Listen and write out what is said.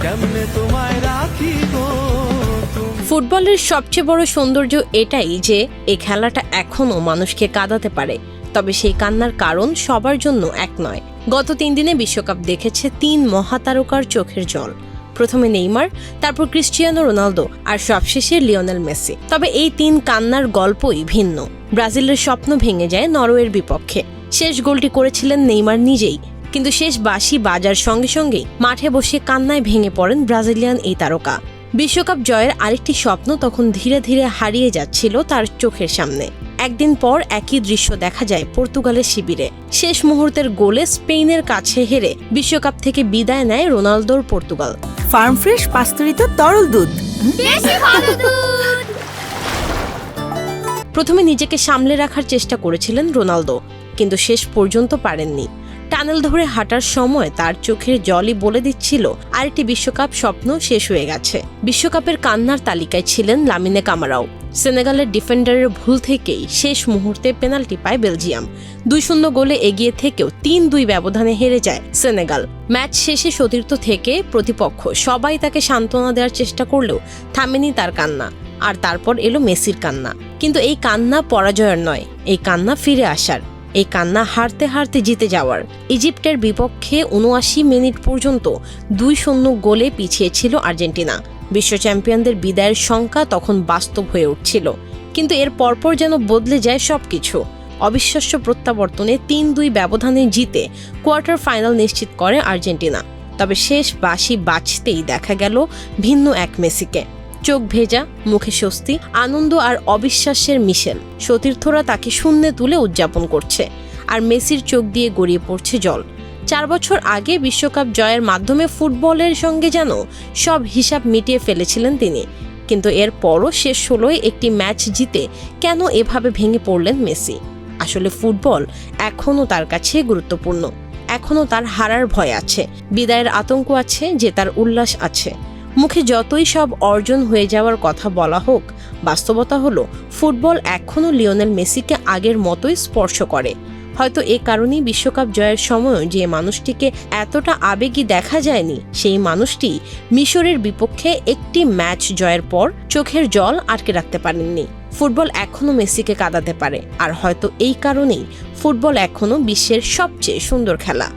কেমনে তোমায় রাখি গো। ফুটবলের সবচেয়ে বড় সৌন্দর্য এটাই যে এই খেলাটা এখনো মানুষকে কাঁদাতে পারে, তবে সেই কান্নার কারণ সবার জন্য এক নয়। গত 3 দিনে বিশ্বকাপ দেখেছে 3 মহাতারকার চোখের জল। প্রথমে নেইমার, তারপর ক্রিস্টিয়ানো রোনালদো আর সবশেষে লিওনেল মেসি। তবে এই 3 কান্নার গল্পই ভিন্ন। ব্রাজিলের স্বপ্ন ভেঙে যায় নরওয়ের বিপক্ষে। শেষ গোলটি করেছিলেন নেইমার নিজেই, কিন্তু শেষ বাঁশি বাজার সঙ্গে সঙ্গেই মাঠে বসে কান্নায় ভেঙে পড়েন ব্রাজিলিয়ান এই তারকা। বিশ্বকাপ জয়ের আরেকটি স্বপ্ন তখন ধীরে ধীরে হারিয়ে যাচ্ছিল তার চোখের সামনে। একদিন পর একই দৃশ্য দেখা যায় পর্তুগালের শিবিরে। শেষ মুহূর্তের গোলে স্পেনের কাছে হেরে বিশ্বকাপ থেকে বিদায় নেয় রোনালদোর পর্তুগাল। ফার্ম ফ্রেশ পাস্তুরিত তরল দুধ, বেশি ভালো দুধ। প্রথমে নিজেকে সামলে রাখার চেষ্টা করেছিলেন রোনালদো, কিন্তু শেষ পর্যন্ত পারেননি। টানেল ধরে হাঁটার সময় তার চোখের জলই বলে দিচ্ছিল আরেকটি বিশ্বকাপ স্বপ্ন শেষ হয়ে গেছে। বিশ্বকাপের কান্নার তালিকায় ছিলেন লামিনে কামারাও। সেনেগালের ডিফেন্ডারের ভুল থেকেই শেষ মুহূর্তে পেনাল্টি পায় বেলজিয়াম। 2-0 গোলে এগিয়ে থেকেও 3-2 ব্যবধানে হেরে যায় সেনেগাল। ম্যাচ শেষে সতীর্থ থেকে প্রতিপক্ষ সবাই তাকে সান্ত্বনা দেওয়ার চেষ্টা করলেও থামেনি তার কান্না। আর তারপর এলো মেসির কান্না। কিন্তু এই কান্না পরাজয়ের নয়, এই কান্না ফিরে আসার, এই কান্না হারতে হারতে জিতে যাওয়ার। ইজিপ্টের বিপক্ষে 79 মিনিট পর্যন্ত 2-0 গোলে পিছিয়ে ছিল আর্জেন্টিনা। বিশ্ব চ্যাম্পিয়নদের বিদায়ের শঙ্কা তখন বাস্তব হয়ে উঠছিল, কিন্তু এর পরপর যেন বদলে যায় সবকিছু। অবিশ্বাস্য প্রত্যাবর্তনে 3-2 ব্যবধানে জিতে কোয়ার্টার ফাইনাল নিশ্চিত করে আর্জেন্টিনা। তবে শেষ বাঁশি বাজতেই দেখা গেল ভিন্ন এক মেসিকে। চোখ ভেজা, মুখে স্বস্তি, আনন্দ আর অবিশ্বাসের মিশেল। সতীর্থরা তাকে শূন্যে তুলে উদযাপন করছে, আর মেসির চোখ দিয়ে গড়িয়ে পড়ছে জল। 4 বছর আগে বিশ্বকাপ জয়ের মাধ্যমে ফুটবলের সঙ্গে যেন সব হিসাব মিটিয়ে ফেলেছিলেন তিনি। কিন্তু এর পরও শেষ 16 একটি ম্যাচ জিতে কেন এভাবে ভেঙে পড়লেন মেসি? আসলে ফুটবল এখনও তার কাছে গুরুত্বপূর্ণ। এখনও তার হারার ভয় আছে, বিদায়ের আতঙ্ক আছে, জেতার উল্লাস আছে। মুখে যতই সব অর্জন হয়ে যাওয়ার কথা বলা হোক, বাস্তবতা হলো ফুটবল এখনও লিওনেল মেসিকে আগের মতোই স্পর্শ করে। হয়তো এ কারণেই বিশ্বকাপ জয়ের সময় যে মানুষটিকে এতটা আবেগী দেখা যায়নি, সেই মানুষটি মিশরের বিপক্ষে একটি ম্যাচ জয়ের পর চোখের জল আটকে রাখতে পারেননি। ফুটবল এখনও মেসিকে কাঁদাতে পারে, আর হয়তো এই কারণেই ফুটবল এখনও বিশ্বের সবচেয়ে সুন্দর খেলা।